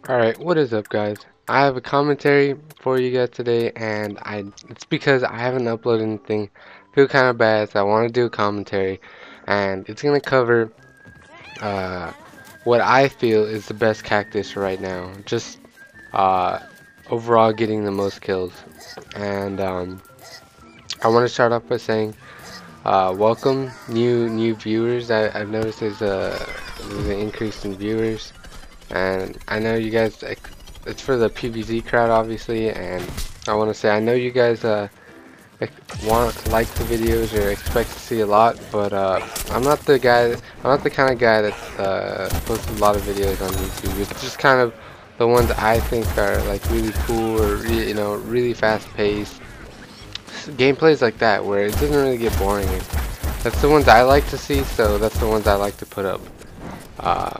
Alright, what is up guys? I have a commentary for you guys today and it's because I haven't uploaded anything. Feel kind of bad, so I want to do a commentary and it's going to cover uh, what I feel is the best cactus right now. Just uh, overall getting the most kills. And I want to start off by saying welcome new viewers. I've noticed there's an increase in viewers. And I know you guys, it's for the PvZ crowd obviously, and I want to say I know you guys want to like the videos or expect to see a lot, but I'm not the kind of guy that's posts a lot of videos on YouTube. It's just kind of the ones I think are like really cool or really fast paced gameplays like that where it doesn't really get boring. And that's the ones I like to see, so that's the ones I like to put up.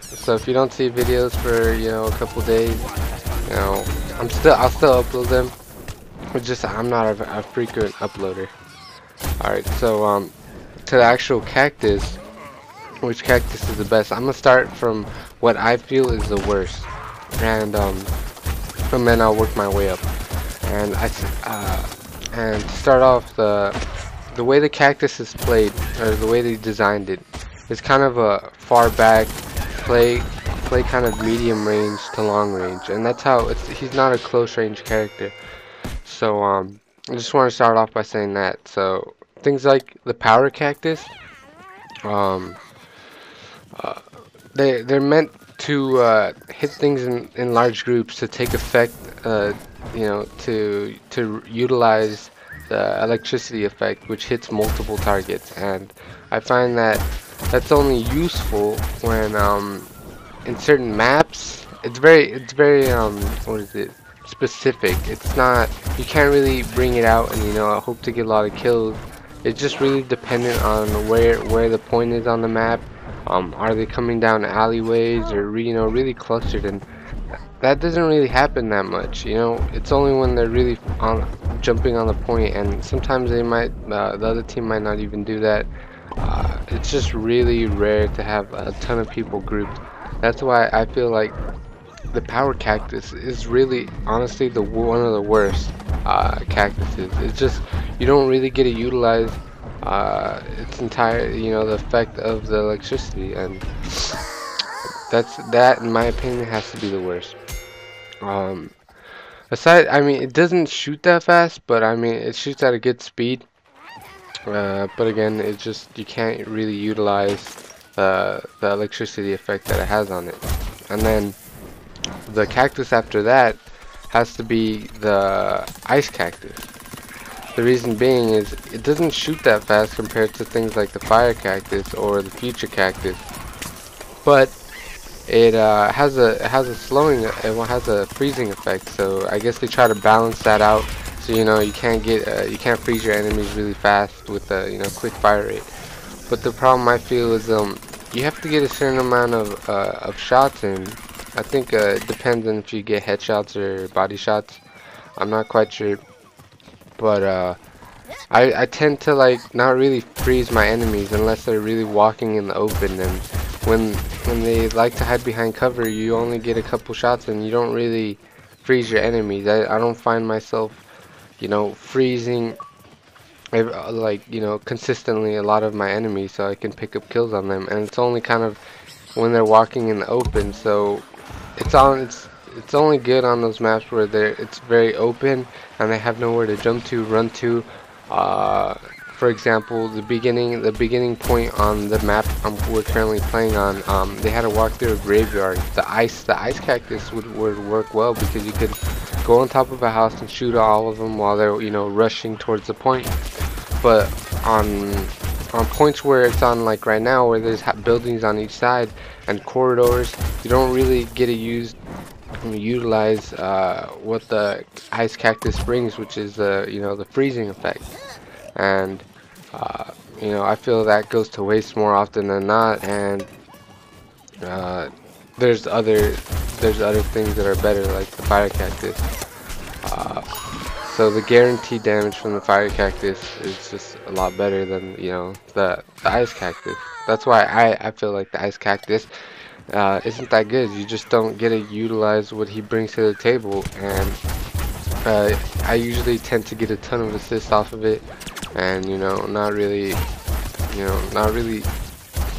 So if you don't see videos for a couple days, I'll still upload them. It's just I'm not a frequent uploader. Alright, so to the actual cactus, which cactus is the best? I'm gonna start from what I feel is the worst, and then I'll work my way up. And and to start off, the way the cactus is played, or the way they designed it, is kind of a far back play kind of medium range to long range, and that's how he's not a close range character. So I just want to start off by saying that. So things like the power cactus, um they're meant to hit things in large groups to take effect, to utilize the electricity effect, which hits multiple targets. And I find that that's only useful when in certain maps. It's very what is it, specific. It's not, you can't really bring it out and hope to get a lot of kills. It's just really dependent on where the point is on the map. Are they coming down alleyways or really clustered? And that doesn't really happen that much. It's only when they're really jumping on the point, and sometimes they might the other team might not even do that. It's just really rare to have a ton of people grouped. That's why I feel like the power cactus is really, honestly, one of the worst cactuses. It's just, you don't really get to utilize its entire, the effect of the electricity, and that in my opinion has to be the worst. I mean, it doesn't shoot that fast, but I mean, it shoots at a good speed. But again, it's just, you can't really utilize the electricity effect that it has on it. And then the cactus after that has to be the ice cactus. The reason being is it doesn't shoot that fast compared to things like the fire cactus or the future cactus, but it has a slowing, it has a freezing effect. So I guess they try to balance that out, so you can't freeze your enemies really fast with a quick fire rate. But the problem I feel is you have to get a certain amount of shots in. I think it depends on if you get headshots or body shots. I'm not quite sure, but I tend to not really freeze my enemies unless they're really walking in the open. And when they like to hide behind cover, you only get a couple shots and you don't really freeze your enemies. I don't find myself freezing consistently a lot of my enemies so I can pick up kills on them. And it's only kind of when they're walking in the open. So it's only good on those maps where it's very open and they have nowhere to jump to, run to. For example, the beginning point on the map we're currently playing on, they had to walk through a graveyard. The ice cactus would work well because you could go on top of a house and shoot all of them while they're rushing towards the point. But on points where it's on, like right now, where there's buildings on each side and corridors, you don't really get to utilize what the ice cactus brings, which is the freezing effect. And I feel that goes to waste more often than not. And there's other things that are better, like the fire cactus. So the guaranteed damage from the fire cactus is just a lot better than the ice cactus. That's why I feel like the ice cactus isn't that good. You just don't get to utilize what he brings to the table, and I usually tend to get a ton of assists off of it, and not really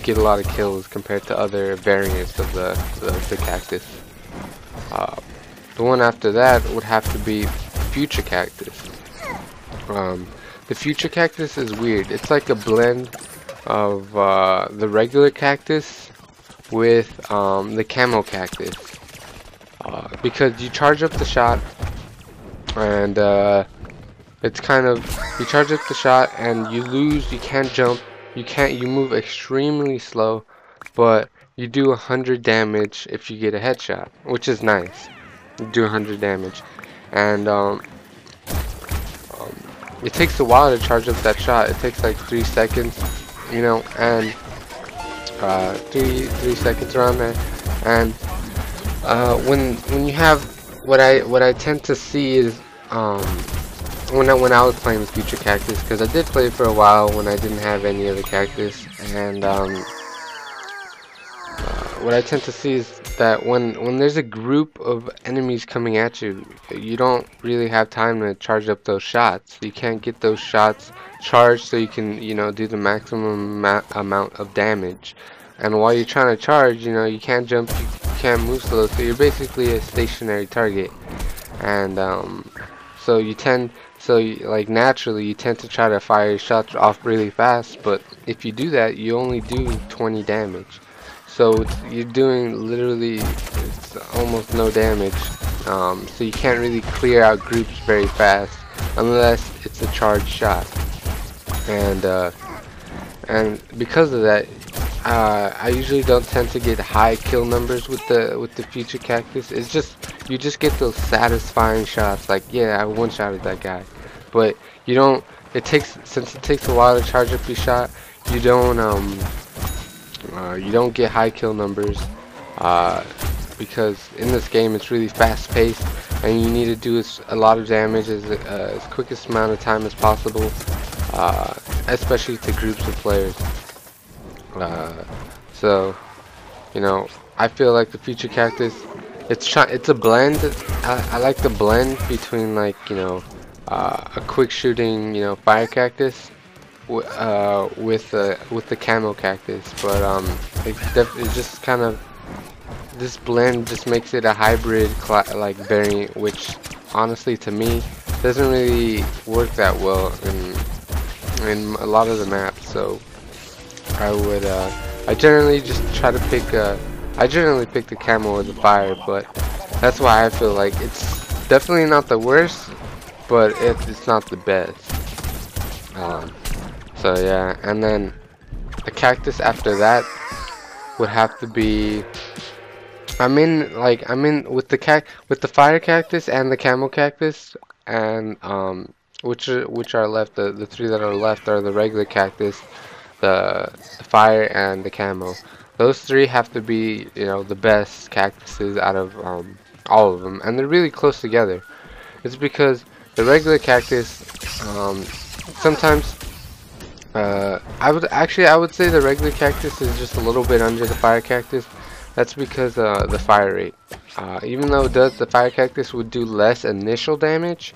get a lot of kills compared to other variants of the Cactus. The one after that would have to be Future Cactus. The Future Cactus is weird. It's like a blend of the regular Cactus with the Camo Cactus. Because you charge up the shot, and it's kind of, you charge up the shot and you lose, you can't jump, you move extremely slow, but you do 100 damage if you get a headshot, which is nice. You do 100 damage, and it takes a while to charge up that shot. It takes like 3 seconds, and 3 seconds around there. And when you have, what I tend to see is when I was playing with Future Cactus, because I did play for a while when I didn't have any other Cactus, and what I tend to see is that when there's a group of enemies coming at you, you don't really have time to charge up those shots. You can't get those shots charged so you can, do the maximum amount of damage. And while you're trying to charge, you can't jump, you can't move slow, so you're basically a stationary target. And like naturally you tend to try to fire your shots off really fast, but if you do that, you only do 20 damage. So you're doing literally, it's almost no damage. So you can't really clear out groups very fast unless it's a charged shot. And because of that, I usually don't tend to get high kill numbers with the Future Cactus. It's just, you just get those satisfying shots, like, yeah, I one-shotted that guy. But you don't, since it takes a while to charge up your shot, you don't get high kill numbers, because in this game it's really fast paced and you need to do a lot of damage as quickest amount of time as possible, especially to groups of players. So I feel like the Future Cactus, it's a blend. I like the blend between, like, a quick shooting, fire cactus with the camo cactus, but it just kind of, this blend just makes it a hybrid like variant, which honestly to me doesn't really work that well in a lot of the maps. So I generally just try to pick I generally pick the camo or the fire, but that's why I feel like it's definitely not the worst, but it's not the best. So yeah, and then the Cactus after that would have to be, I'm in with the fire cactus and the camo cactus, and which are left, the three that are left are the regular cactus, the fire, and the camo. Those three have to be, the best cactuses out of all of them, and they're really close together. It's because the regular cactus, sometimes, I would say the regular cactus is just a little bit under the fire cactus. That's because the fire rate. Even though the fire cactus would do less initial damage,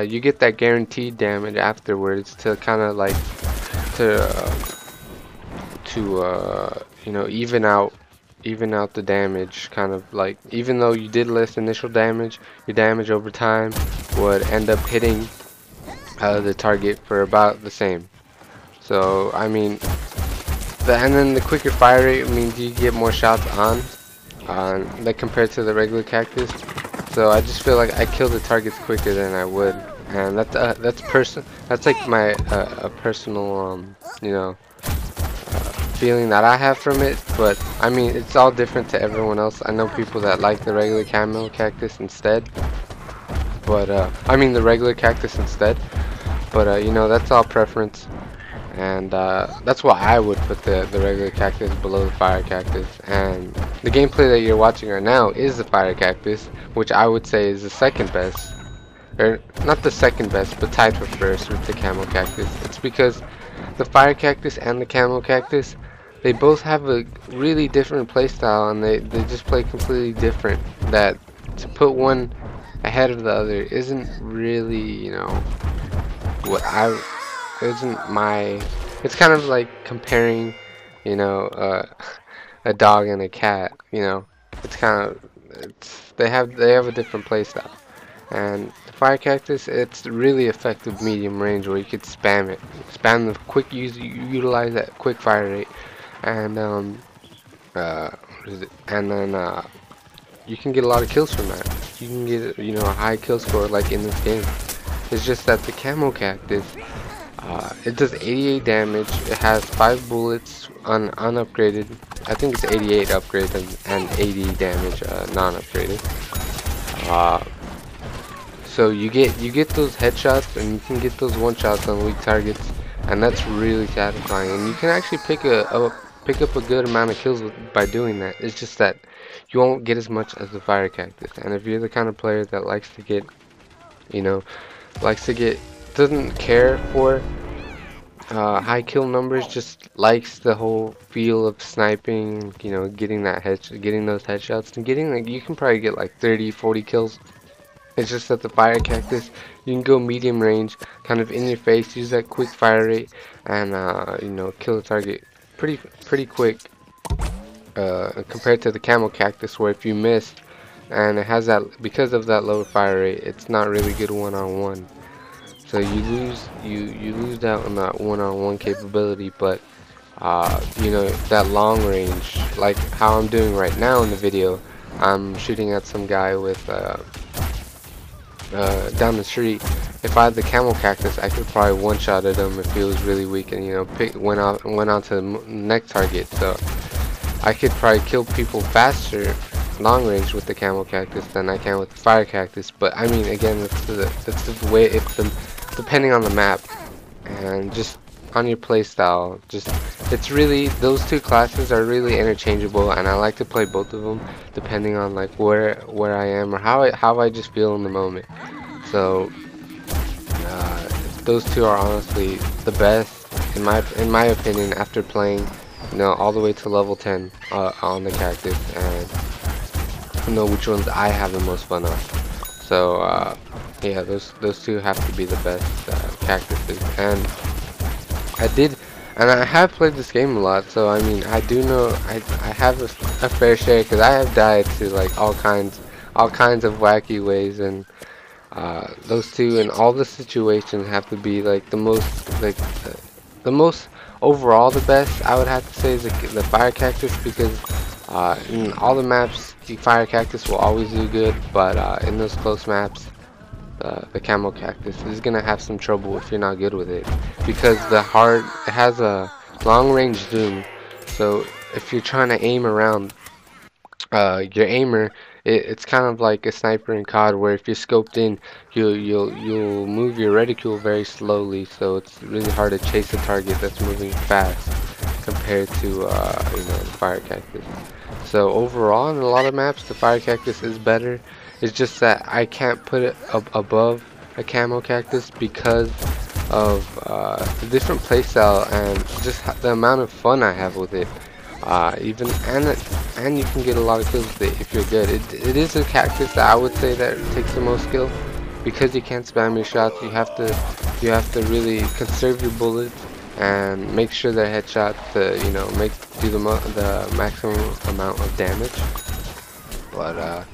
you get that guaranteed damage afterwards to kind of like even out the damage, kind of like, even though you did less initial damage, your damage over time would end up hitting the target for about the same. So I mean, and then the quicker fire rate means you get more shots on, like compared to the regular cactus. So I just feel like I kill the targets quicker than I would, and that's like my personal feeling that I have from it. But I mean, it's all different to everyone else. I know people that like the regular camo cactus instead, but I mean the regular cactus instead. But that's all preference. And that's why I would put the regular cactus below the fire cactus. And the gameplay that you're watching right now is the fire cactus, which I would say is the second best, or not the second best, but tied for first with the camo cactus. It's because the fire cactus and the camo cactus, they both have a really different playstyle, and they just play completely different. That to put one ahead of the other isn't really, what I isn't my. It's kind of like comparing, a dog and a cat. It's kind of they have a different playstyle. And the fire cactus, it's really effective medium range where you could spam it, spam the quick utilize that quick fire rate, and what is it? And then you can get a lot of kills from that. You can get a high kill score like in this game. It's just that the camo cactus, it does 88 damage. It has 5 bullets unupgraded. I think it's 88 upgraded and 80 damage non-upgraded. So you get those headshots, and you can get those one shots on weak targets, and that's really satisfying. And you can actually pick up a good amount of kills by doing that. It's just that you won't get as much as the fire cactus. And if you're the kind of player that likes to get, doesn't care for high kill numbers, just likes the whole feel of sniping, getting those headshots, and you can probably get like 30, 40 kills. It's just that the fire cactus, you can go medium range, kind of in your face, use that quick fire rate, and kill the target pretty quick. Compared to the camo cactus, where if you miss, and it has that, because of that lower fire rate, it's not really good one-on-one. So you lose out on that one-on-one capability. But that long range, like how I'm doing right now in the video, I'm shooting at some guy with down the street. If I had the camel cactus, I could probably one-shot at him if he was really weak, and went on to the next target. So I could probably kill people faster long range with the camel cactus than I can with the fire cactus. But I mean, again, it's the way, depending on the map and just on your playstyle. It's really, those two classes are really interchangeable, and I like to play both of them depending on like where I am or how I just feel in the moment. So those two are honestly the best in my opinion, after playing all the way to level 10 on the cactus, and know which ones I have the most fun on. So yeah, those two have to be the best cactuses. And I have played this game a lot, so I mean, I do know I have a fair share, because I have died to like all kinds of wacky ways, and those two in all the situations have to be like the most overall the best. I would have to say is the fire cactus, because in all the maps the fire cactus will always do good, but in those close maps the camo cactus is gonna have some trouble if you're not good with it, because it has a long range zoom. So if you're trying to aim around your aimer, it's kind of like a sniper in COD, where if you're scoped in, you'll move your reticule very slowly, so it's really hard to chase a target that's moving fast compared to the fire cactus. So overall, in a lot of maps, the fire cactus is better. It's just that I can't put it above a camo cactus because of the different playstyle and just the amount of fun I have with it. And you can get a lot of kills with it if you're good. It is a cactus that I would say that takes the most skill, because you can't spam your shots. You have to really conserve your bullets and make sure they're headshots to do the maximum amount of damage. But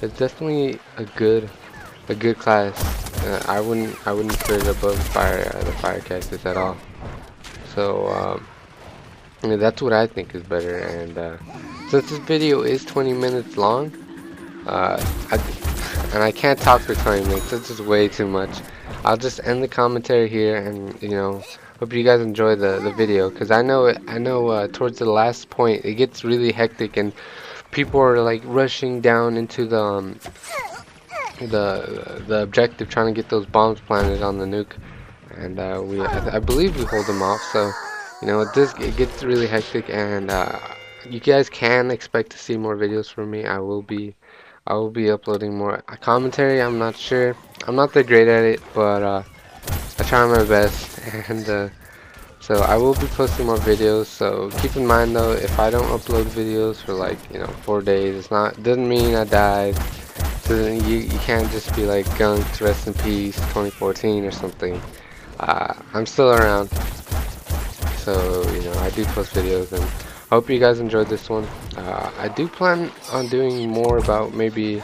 it's definitely a good class. I wouldn't put it above the fire cactus at all. So that's what I think is better. And since this video is 20 minutes long, and I can't talk for 20 minutes, that's just way too much. I'll just end the commentary here, and hope you guys enjoy the video, because I know towards the last point it gets really hectic, and people are like rushing down into the objective, trying to get those bombs planted on the nuke, and I believe we hold them off. So it gets really hectic, and you guys can expect to see more videos from me. I will be uploading more commentary. I'm not sure, I'm not that great at it, but I try my best. And So I will be posting more videos, so keep in mind though, if I don't upload videos for like, 4 days, doesn't mean I died. You can't just be like Gunked, rest in peace, 2014 or something. I'm still around, so I do post videos, and I hope you guys enjoyed this one. I do plan on doing more about maybe,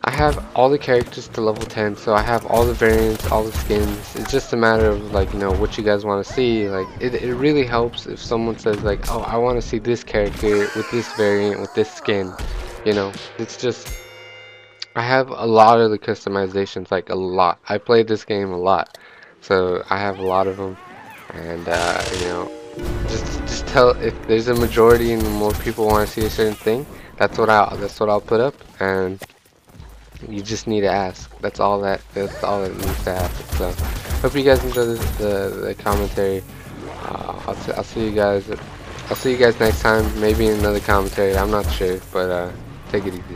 I have all the characters to level 10, so I have all the variants, all the skins. It's just a matter of like, what you guys want to see. Like, it really helps if someone says like, oh, I want to see this character with this variant, with this skin. It's just, I have a lot of the customizations, like a lot. I played this game a lot, so I have a lot of them. And just tell if there's a majority and more people want to see a certain thing. That's what I'll put up, and you just need to ask. That's all that needs to happen. So hope you guys enjoy the commentary. I'll see you guys. I'll see you guys next time. Maybe in another commentary. I'm not sure, but take it easy.